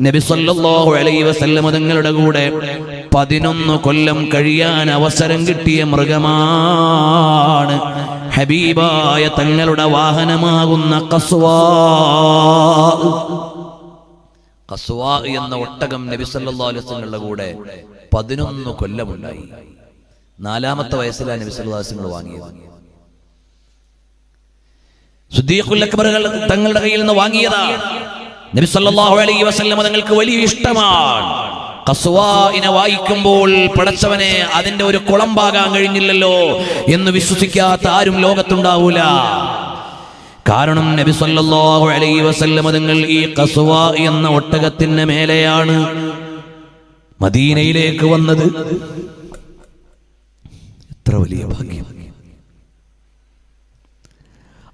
നബി സല്ലല്ലാഹു അലൈഹി വസല്ലം തങ്ങളുടെ കൂടെ 11 കൊല്ലം കഴിയാൻ അവസരം കിട്ടിയ മൃഗമാണ് ഹബീബായ തങ്ങളുടെ വാഹനമാകുന്ന ഖസ്വാ എന്ന ഒട്ടകം നബി സല്ലല്ലാഹു അലൈഹി വസല്ലം കൂടെ 11 കൊല്ലമുണ്ടായി. 4-ാമത്തെ വയസ്സിലാണ് നബി സല്ലല്ലാഹു അലൈഹി വസല്ലം വാങ്ങിയത്. സിദ്ദീഖുൽ അക്ബർ തങ്ങളുടെ കയ്യിൽ നിന്ന് വാങ്ങിയതാണ്. നബി സല്ലല്ലാഹു അലൈഹി വസല്ലം തങ്ങൾക്ക് വലിയ ഇഷ്ടമാണ്. ഖസ്വാഇനെ വായിക്കുമ്പോൾ പടച്ചവനെ അതിന്റെ ഒരു കുളമ്പാകാൻ കഴിഞ്ഞില്ലല്ലോ എന്ന് വിശ്വസിക്കാത്ത ആരും ലോകത്തുണ്ടാവൂല. കാരണം നബി സല്ലല്ലാഹു അലൈഹി വസല്ലം തങ്ങൾ ഈ ഖസ്വാ എന്ന ഒട്ടകത്തിന്റെ മേലെയാണ് മദീനയിലേക്ക് വന്നത്. എത്ര വലിയ ഭാഗ്യം!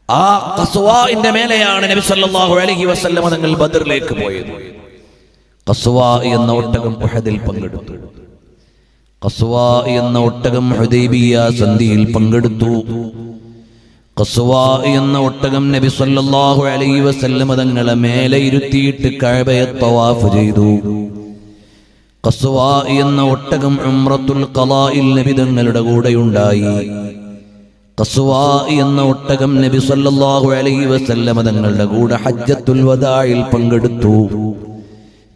ആ ഖസ്വാഇന്റെ മേലെയാണ് നബി സല്ലല്ലാഹു അലൈഹി വസല്ലം തങ്ങൾ ബദറിലേക്ക് പോയത്. ഖസ്വാ എന്ന ഒട്ടകം ഉഹദിൽ പങ്കെടുത്തു. ഖസ്വാ എന്ന ഒട്ടകം ഹുദൈബിയ സന്ധിയിൽ പങ്കെടുത്തു. ഖസ്വാ എന്ന ഒട്ടകം നബി സല്ലല്ലാഹു അലൈഹി വസല്ലം തങ്ങളെ മേലെ ഇരുത്തിയിട്ട് കഅബയെ തവാഫ് ചെയ്തു. ഖസ്വാ എന്ന ഒട്ടകം ഉംറത്തുൽ ഖളാഇൽ നബി തങ്ങളുടെ കൂടെയുണ്ടായി. ഖസ്വാ എന്ന ഒട്ടകം നബി സല്ലല്ലാഹു അലൈഹി വസല്ലം തങ്ങളുടെ കൂടെ ഹജ്ജത്തുൽ വദാഇൽ പങ്കെടുത്തു.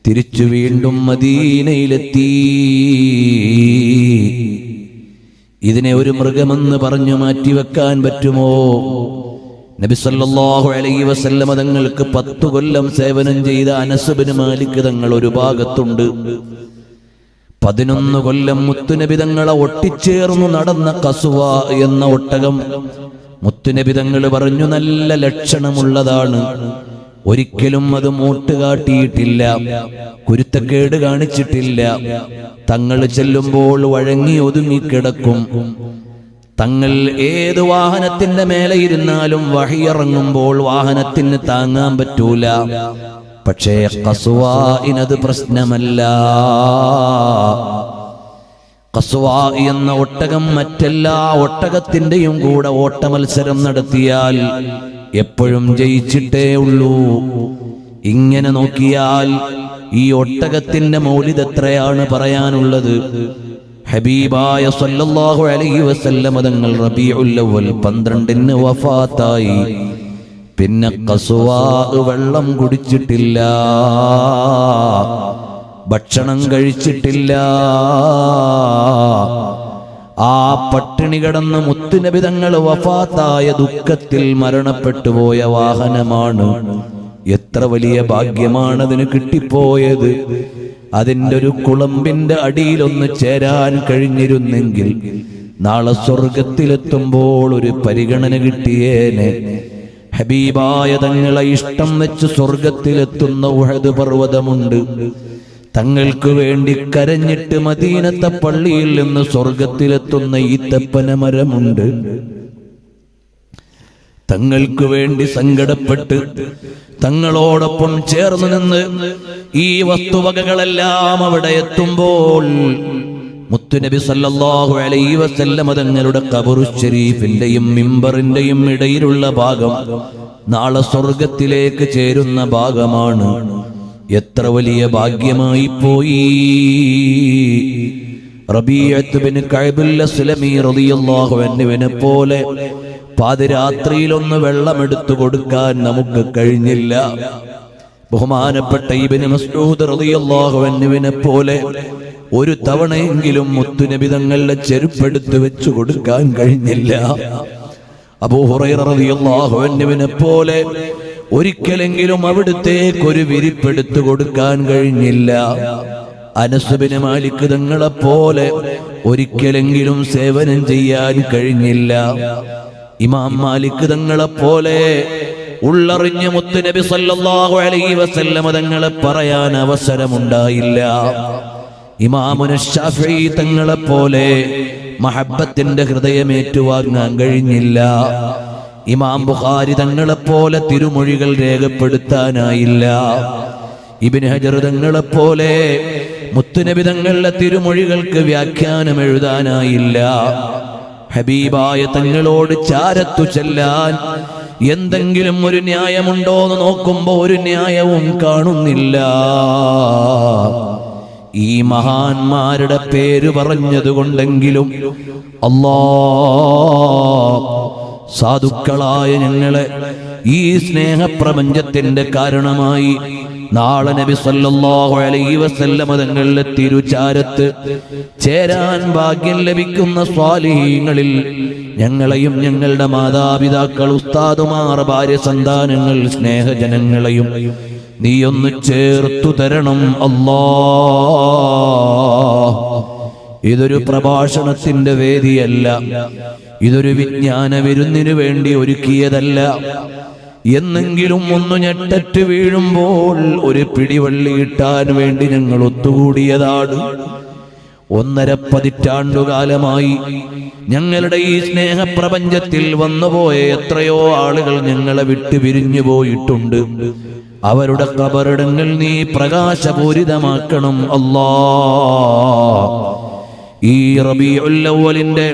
തിരിച്ചു വീണ്ടും മദീനയിലെത്തി. ഇതിനെ ഒരു മൃഗമെന്ന് പറഞ്ഞു മാറ്റിവെക്കാൻ പറ്റുമോ? നബി സല്ലല്ലാഹു അലൈഹി വസല്ലം തങ്ങൾക്ക് 10 കൊല്ലം സേവനം ചെയ്ത അനസ് ബിൻ മാലിക് തങ്ങൾ ഒരു ഭാഗത്തുണ്ട്. 11 കൊല്ലം മുത്തുനബി തങ്ങളെ ഒട്ടിച്ചേർന്നു നടന്ന ഖസ്വാ എന്ന ഒട്ടകം മുത്തുനബി തങ്ങൾ പറഞ്ഞു നല്ല ലക്ഷണമുള്ളതാണ്. ഒരിക്കലും അത് മൂട്ട് കാട്ടിയിട്ടില്ല, കുരുത്തക്കേട് കാണിച്ചിട്ടില്ല. തങ്ങൾ ചെല്ലുമ്പോൾ വഴങ്ങി ഒതുങ്ങിക്കിടക്കും. തങ്ങൾ ഏത് വാഹനത്തിന്റെ മേലെ ഇരുന്നാലും വഹി ഇറങ്ങുമ്പോൾ വാഹനത്തിന് താങ്ങാൻ പറ്റൂല. പക്ഷേ ഖസ്വാഇനത് പ്രശ്നമല്ല. ഖസ്വാ എന്ന ഒട്ടകം മറ്റെല്ലാ ഒട്ടകത്തിന്റെയും കൂടെ ഓട്ടമത്സരം നടത്തിയാൽ എപ്പോഴും ജയിച്ചിട്ടേ ഉള്ളൂ. ഇങ്ങനെ നോക്കിയാൽ ഈ ഒട്ടകത്തിന്റെ മൗലിദ് എത്രയാണ് പറയാനുള്ളത്? ഹബീബായ സല്ലല്ലാഹു അലൈഹി വസല്ലം തങ്ങൾ റബീഉൽ അവ്വൽ 12-ന് വഫാത്തായി. പിന്നെ ഖസ്വാ വെള്ളം കുടിച്ചിട്ടില്ല, ഭക്ഷണം കഴിച്ചിട്ടില്ല. ആ പട്ടിണി കിടന്ന് മുത്തുനബി തങ്ങൾ വഫാത്തായ ദുഃഖത്തിൽ മരണപ്പെട്ടു പോയ വാഹനമാണ്. എത്ര വലിയ ഭാഗ്യമാണ് അതിന് കിട്ടിപ്പോയത്! അതിന്റെ ഒരു കുളമ്പിന്റെ അടിയിലൊന്ന് ചേരാൻ കഴിഞ്ഞിരുന്നെങ്കിൽ നാളെ സ്വർഗത്തിലെത്തുമ്പോൾ ഒരു പരിഗണന കിട്ടിയേനെ. ഹബീബായ തങ്ങളെ ഇഷ്ടം വെച്ച് സ്വർഗത്തിലെത്തുന്ന ഉഹദ് പർവ്വതമുണ്ട്. തങ്ങൾക്ക് വേണ്ടി കരഞ്ഞിട്ട് മദീനത്തെ പള്ളിയിൽ നിന്ന് സ്വർഗത്തിലെത്തുന്ന ഈത്തപ്പന മരമുണ്ട്. തങ്ങൾക്ക് വേണ്ടി സങ്കടപ്പെട്ട് തങ്ങളോടൊപ്പം ചേർന്ന് നിന്ന് ഈ വസ്തുവകകളെല്ലാം അവിടെ എത്തുമ്പോൾ മുത്തുനബി സല്ലല്ലാഹു അലൈഹി വസല്ലം തങ്ങളുടെ ഖബറു ശരീഫിന്റെയും മിമ്പറിന്റെയും ഇടയിലുള്ള ഭാഗം നാളെ സ്വർഗത്തിലേക്ക് ചേരുന്ന ഭാഗമാണ്. എത്ര വലിയ ഭാഗ്യമായി പോയി! റബീഅത്ത് ബിൻ കഅബുൽ അസ്ലമി റളിയല്ലാഹു അൻഹുവിനെ പോലെ പാതിരാത്രിയിൽ ഒന്ന് വെള്ളമെടുത്തു കൊടുക്കാൻ നമുക്ക് കഴിഞ്ഞില്ല. ബഹുമാനപ്പെട്ട ഇബ്നു മസ്ഊദ് റളിയല്ലാഹു അൻഹുവിനെ പോലെ ഒരു തവണയെങ്കിലും മുത്തുനബി തങ്ങളുടെ ചെരുപ്പെടുത്ത് വെച്ചു കൊടുക്കാൻ കഴിഞ്ഞില്ല. അബൂ ഹുറൈറ റളിയല്ലാഹു അൻഹുവിനെ പോലെ ഒരിക്കലെങ്കിലും അവിടുത്തേക്ക് ഒരു വിരിപ്പെടുത്തു കൊടുക്കാൻ കഴിഞ്ഞില്ല. അനസ് ബിൻ മാലിക് തങ്ങളെ പോലെ ഒരിക്കലെങ്കിലും സേവനം ചെയ്യാൻ കഴിഞ്ഞില്ല. ഇമാം മാലിക് തങ്ങളെ പോലെ ഉള്ളറിഞ്ഞ മുത്തുനബി സല്ലല്ലാഹു അലൈഹി വസല്ലം തങ്ങളെ പറയാൻ അവസരമുണ്ടായില്ല. ഇമാമുന ശാഫിഈ തങ്ങളെ പോലെ മഹബ്ബത്തിന്റെ ഹൃദയം ഏറ്റുവാങ്ങാൻ കഴിഞ്ഞില്ല. ഇമാം ബുഖാരി തങ്ങളെ പോലെ തിരുമൊഴികൾ രേഖപ്പെടുത്താനായില്ല. ഇബ്നു ഹജർ തങ്ങളെ പോലെ മുത്തുനബി തങ്ങളുടെ തിരുമൊഴികൾക്ക് വ്യാഖ്യാനം എഴുതാനായില്ല. ഹബീബായ തങ്ങളോട് ചാരത്തു ചെല്ലാൻ എന്തെങ്കിലും ഒരു ന്യായമുണ്ടോ എന്ന് നോക്കുമ്പോ ഒരു ന്യായവും കാണുന്നില്ല. ഈ മഹാന്മാരുടെ പേര് പറഞ്ഞതുകൊണ്ടെങ്കിലും സാധുക്കളായ ഞങ്ങളെ ഈ സ്നേഹപ്രപഞ്ചത്തിന്റെ കാരണമായി നാളെ നബി സല്ലല്ലാഹു അലൈഹി വസല്ലം തങ്ങളുടെ തിരുചാരത്ത് ചേരാൻ ഭാഗ്യം ലഭിക്കുന്ന സ്വാലിഹീങ്ങളിൽ ഞങ്ങളെയും ഞങ്ങളുടെ മാതാപിതാക്കൾ, ഉസ്താദുമാർ, ഭാര്യ, സന്താനങ്ങൾ, സ്നേഹജനങ്ങളെയും നീ ഒന്ന് ചേർത്തു തരണം അല്ലാഹ്. ഇതൊരു പ്രഭാഷണത്തിന്റെ വേദിയല്ല, ഇതൊരു വിജ്ഞാന വിരുന്നിനു വേണ്ടി ഒരുക്കിയതല്ല. എന്നെങ്കിലും ഒന്ന് ഞെട്ടറ്റ് വീഴുമ്പോൾ ഒരു പിടിവള്ളി കിട്ടാൻ വേണ്ടി ഞങ്ങൾ ഒത്തുകൂടിയതാണ്. 1.5 പതിറ്റാണ്ടുകാലമായി ഞങ്ങളുടെ ഈ സ്നേഹപ്രപഞ്ചത്തിൽ വന്നുപോയ എത്രയോ ആളുകൾ ഞങ്ങളെ വിട്ട് പിരിഞ്ഞു പോയിട്ടുണ്ട്. അവരുടെ ഖബറിടങ്ങൾ നീ പ്രകാശപൂരിതമാക്കണം അല്ലാഹ്. ഈ റബീഉൽ അവ്വലിന്റെ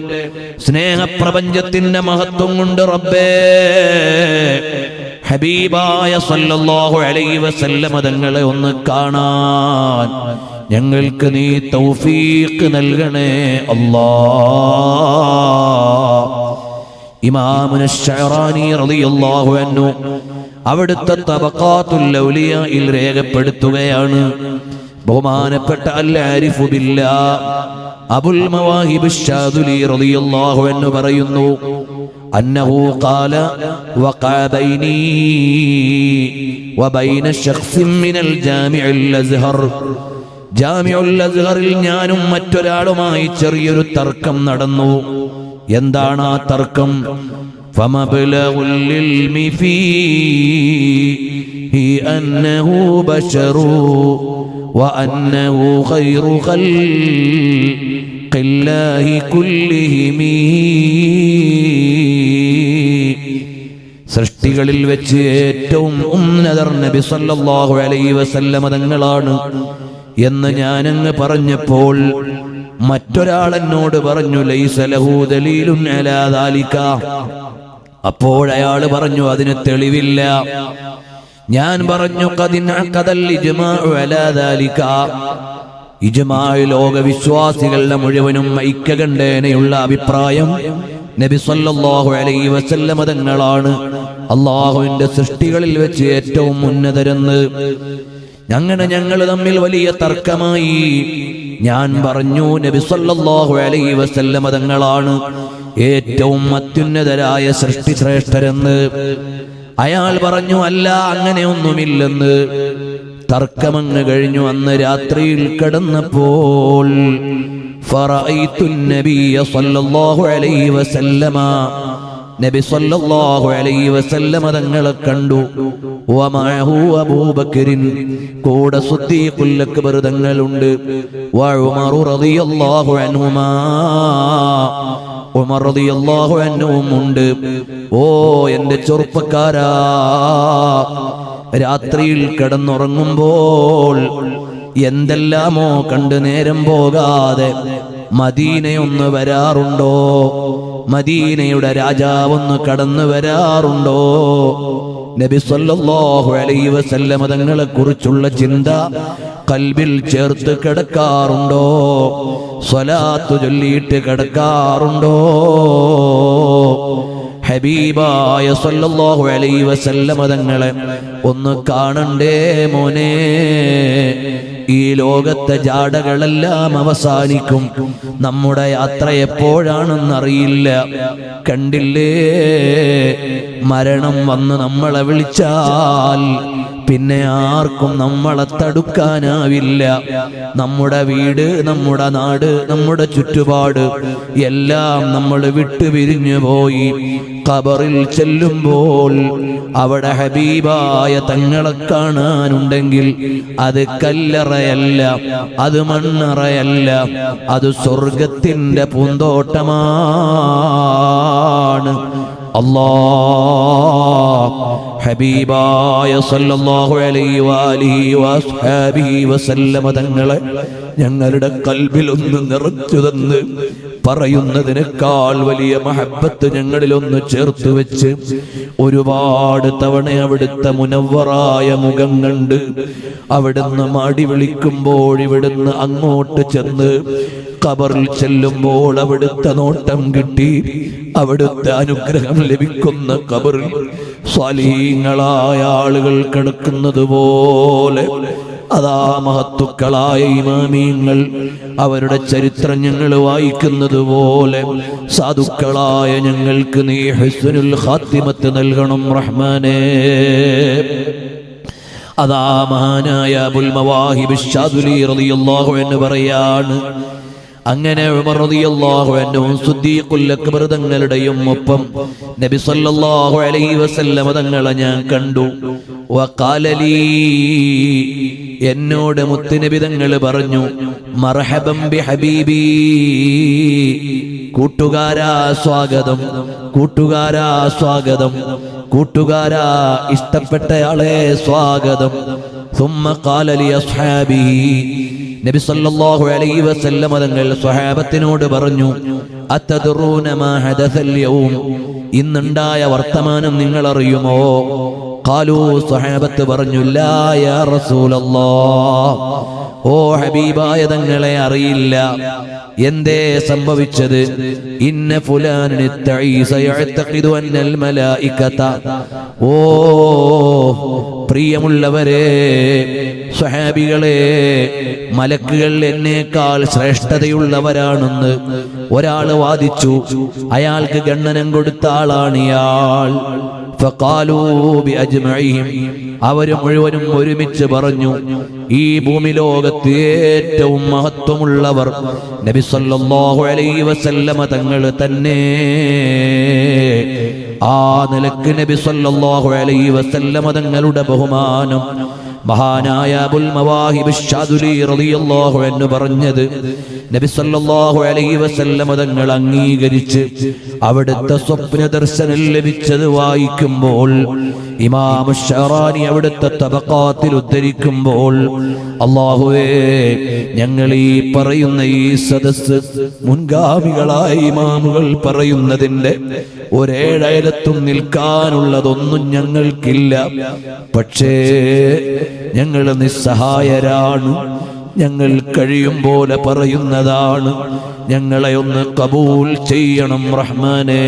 സ്നേഹപ്രപഞ്ചത്തിന്റെ മഹത്വം കൊണ്ട് റബ്ബേ, ഹബീബായ സല്ലല്ലാഹു അലൈഹി വസല്ലം തങ്ങളെ ഒന്ന് കാണാൻ ഞങ്ങൾക്ക് നീ തൗഫീഖ് നൽകണേ അല്ലാഹ്. ഇമാമുന ശഅറാനി റളിയല്ലാഹു അൻഹു അവിടുത്തെ തബഖാത്തുൽ ഔലിയായിൽ രേഖപ്പെടുത്തുകയാണ്. ബഹുമാനപ്പെട്ട അൽ ആരിഫു ബില്ലാഹ് അബുൽ മവാഹിബ് ശാദുലി റളിയല്ലാഹു അൻഹു പറയുന്നു, അന്നഹു ഖാല വഖഅ ബൈനി വബൈന ശഖ്സിൻ മിനൽ ജാമിഉൽ അസ്ഹർ. ജാമിഉൽ അസ്ഹറിൽ ഞാനും മറ്റൊരാളുമായി ചെറിയൊരു തർക്കം നടന്നു. എന്താണ് ആ തർക്കം? ഫമബ്ലഗുൽ ഇൽമി ഫീഹി അന്നഹു ബശറു വഅന്നഹു ഖൈറു ഖൽഖില്ലാഹി കുല്ലിഹിം. സൃഷ്ടികളിൽ വെച്ച് ഏറ്റവും ഉന്നതർ നബി സല്ലല്ലാഹു അലൈഹി വസല്ലം തങ്ങളാണ് എന്ന് ഞാനങ്ങ് പറഞ്ഞപ്പോൾ മറ്റൊരാൾ എന്നോട് പറഞ്ഞു, ലൈസ ലഹു ദലീലുൻ അലാ ദാലിക. അപ്പോഴയാൾ പറഞ്ഞു, അതിന് തെളിവില്ല. ഞാൻ പറഞ്ഞു, ഖദിൻ അഖദൽ ഇജ്മാഉ അലാ ദാലിക. ഇജ്മാഉ ലോകവിശ്വാസികളുടെ മുഴുവനും ഐക്യകണ്ഠേനയുള്ള അഭിപ്രായം നബി സല്ലല്ലാഹു അലൈഹി വസല്ലം തങ്ങളാണ് അല്ലാഹുവിന്റെ സൃഷ്ടികളിൽ വെച്ച് ഏറ്റവും ഉന്നതരെന്ന്. അങ്ങനെ ഞങ്ങൾ തമ്മിൽ വലിയ തർക്കമായി. ഞാൻ പറഞ്ഞു, നബി സല്ലല്ലാഹു അലൈഹി വസല്ലം തങ്ങളാണ് ഏറ്റവും അത്യുന്നതരായ സൃഷ്ടി ശ്രേഷ്ഠരെന്ന്. അയാൾ പറഞ്ഞു, അല്ല, അങ്ങനെയൊന്നുമില്ലെന്ന്. തർക്കമങ്ങ് കഴിഞ്ഞു. അന്ന് രാത്രിയിൽ കിടന്നപ്പോൾ ഫറഅയ്തുൻ നബിയ സല്ലല്ലാഹു അലൈഹി വസല്ലമ, നബി സല്ലല്ലാഹു അലൈഹി വസല്ലമ തങ്ങളെ കണ്ടു. വമഅഹു അബൂബക്കറിൻ, കൂടെ സിദ്ദീഖുൽ അക്ബർ തങ്ങളുണ്ട്. വഉമർ റളിയല്ലാഹു അൻഹുമാ, ഉമർ റളിയല്ലാഹു അൻഹും ഉണ്ട്. ഓ എന്റെ ചെറുപ്പക്കാരാ, രാത്രിയിൽ കിടന്നുറങ്ങുമ്പോൾ എന്തെല്ലാമോ കണ്ട് നേരം പോകാതെ മദീനയൊന്ന് വരാറുണ്ടോ? മദീനയുടെ രാജാവൊന്ന് കടന്നു വരാറുണ്ടോ? നബി സല്ലല്ലാഹു അലൈഹി വസല്ലം തങ്ങളെ കുറിച്ചുള്ള ചിന്ത കൽബിൽ ചേർത്ത് കിടക്കാറുണ്ടോ? സ്വലാത്ത് ചൊല്ലിയിട്ട് കിടക്കാറുണ്ടോ? ഹബീബായ സല്ലല്ലാഹു അലൈഹി വസല്ലം തങ്ങളെ ഒന്ന് കാണണ്ടേ മോനെ? ഈ ലോകത്തെ ജാടകളെല്ലാം അവസാനിക്കും. നമ്മുടെ യാത്ര എപ്പോഴാണെന്നറിയില്ല. കണ്ടില്ലേ, മരണം വന്ന് നമ്മളെ വിളിച്ചാൽ പിന്നെ ആർക്കും നമ്മളെ തടുക്കാനാവില്ല. നമ്മുടെ വീട്, നമ്മുടെ നാട്, നമ്മുടെ ചുറ്റുപാട് എല്ലാം നമ്മൾ വിട്ടുപിരിഞ്ഞു പോയി. ഖബറിൽ ചെല്ലുമ്പോൾ അവിടെ ഹബീബായ തങ്ങളെ കാണാനുണ്ടെങ്കിൽ അത് കല്ലറയല്ല, അത് മണ്ണറയല്ല, അത് സ്വർഗത്തിന്റെ പൂന്തോട്ടമാണ്. അല്ലാഹ് ഹബീബായ സല്ലല്ലാഹു അലൈഹി വആലിഹി വഅസ്ഹാബിഹി വസല്ലമ തങ്ങളെ ഞങ്ങളുടെ കൽബിൽ ഒന്ന് നിറച്ചു തന്ന് പറയുന്നതിനേക്കാൾ വലിയ മഹബത്ത് ഞങ്ങളിലൊന്ന് ചേർത്ത് വെച്ച് ഒരുപാട് തവണ അവിടുത്തെ മുനവ്വറായ മുഖം കണ്ട് അവിടുന്ന് മാടി വിളിക്കുമ്പോൾ ഇവിടുന്ന് അങ്ങോട്ട് ചെന്ന് ഖബറിൽ ചെല്ലുമ്പോൾ അവിടുത്തെ നോട്ടം കിട്ടി അവിടുത്തെ അനുഗ്രഹം ലഭിക്കുന്ന ഖബറിൽ സ്വാലിഹീങ്ങളായ ആളുകൾ കിടക്കുന്നത് പോലെ അതാ മഹത്തുക്കളായ ഇമാമീങ്ങൾ അവരുടെ ചരിത്രം ഞങ്ങൾ വായിക്കുന്നത് പോലെ സാധുക്കളായ ഞങ്ങൾക്ക് നീ ഹുസ്നുൽ ഖാത്തിമത്ത് നൽകണം റഹ്മാനേ. അതാ മഹാനായ അബുൽ മവാഹിബ് ശാദുലി റളിയല്ലാഹു അൻഹു പറയാണ്, അങ്ങനെ ഉമർ റളിയല്ലാഹു അൻഹു സിദ്ദീഖുൽ അക്ബർ തങ്ങളുടെയും ഒപ്പം നബി സല്ലല്ലാഹു അലൈഹി വസല്ലം തങ്ങളെ ഞാൻ കണ്ടു. വഖാല ലീ, എന്നോട് മുത്തുനബി തങ്ങൾ പറഞ്ഞു, മർഹബൻ ബിഹബീബി, കൂട്ടുകാരാ സ്വാഗതം, കൂട്ടുകാരാ സ്വാഗതം, കൂട്ടുകാരാ ഇഷ്ടപ്പെട്ടയാളെ സ്വാഗതം. ثم قال لأصحابه, നബി സല്ലല്ലാഹു അലൈഹി വസല്ലം തങ്ങൾ സ്വഹാബത്തിനോട് പറഞ്ഞു, അതദ്റൂന മാ ഹദസൽ യൗം, ഇന്നുണ്ടായ വർത്തമാനം നിങ്ങൾ അറിയുമോ? ഖാലൂ, സ്വഹാബത്ത് പറഞ്ഞു, ലാ യാ റസൂലല്ലാഹ്, ഓ ഹബീബായ തങ്ങളെ അറിയില്ല. എന്തേ സംഭവിച്ചത്? ഇന്ന ഫുലാനൻ ഇത്തഈസ യഅതഖിദു അന്നൽ മലായികത, ഓ പ്രിയമുള്ളവരെ സ്വഹാബികളെ, മലക്കുകൾ എന്നേക്കാൾ ശ്രേഷ്ഠതയുള്ളവരാണെന്ന് ഒരാള് വാദിച്ചു. അയാൾക്ക് ഗണ്ണനം കൊടുത്ത ആളാണ് ഇയാൾ. ഫഖാലൂ ബിഅജ്മഈഹിം, അവര് മുഴുവനും ഒരുമിച്ച് പറഞ്ഞു, ഈ ഭൂമി ലോകത്ത് ഏറ്റവും മഹത്വമുള്ളവർ നബി സല്ലല്ലാഹു അലൈഹി വസല്ലമ തങ്ങൾ തന്നെ. ആ നിലക്ക് നബി സല്ലല്ലാഹു അലൈഹി വസല്ലമ തങ്ങളുടെ ബഹുമാനം മഹാനായ അബുൽ മവാഹിബ് ശാദുലി റളിയല്ലാഹു അൻഹു പറഞ്ഞത് നബി സല്ലല്ലാഹു അലൈഹി വസല്ലം തങ്ങൾ അംഗീകരിച്ച് അവിടുത്തെ സ്വപ്ന ദർശനം ലഭിച്ചത് വായിക്കുമ്പോൾ ഇമാം ശറാനി അവിടുത്തെ തബഖാത്തിൽ ഉദ്ധരിക്കുമ്പോൾ, അല്ലാഹുവേ, ഞങ്ങൾ ഈ പറയുന്ന ഈ സദസ്സ് മുൻഗാമികളായ ഇമാമുകൾ പറയുന്നതിന്റെ ഒരേഴയലത്തും നിൽക്കാനുള്ളതൊന്നും ഞങ്ങൾക്കില്ല. പക്ഷേ ഞങ്ങൾ നിസ്സഹായരാണ്. ഞങ്ങൾ കഴിയും പോലെ പറയുന്നതാണ്. ഞങ്ങളെ ഒന്ന് കബൂൽ ചെയ്യണം റഹ്മാനേ.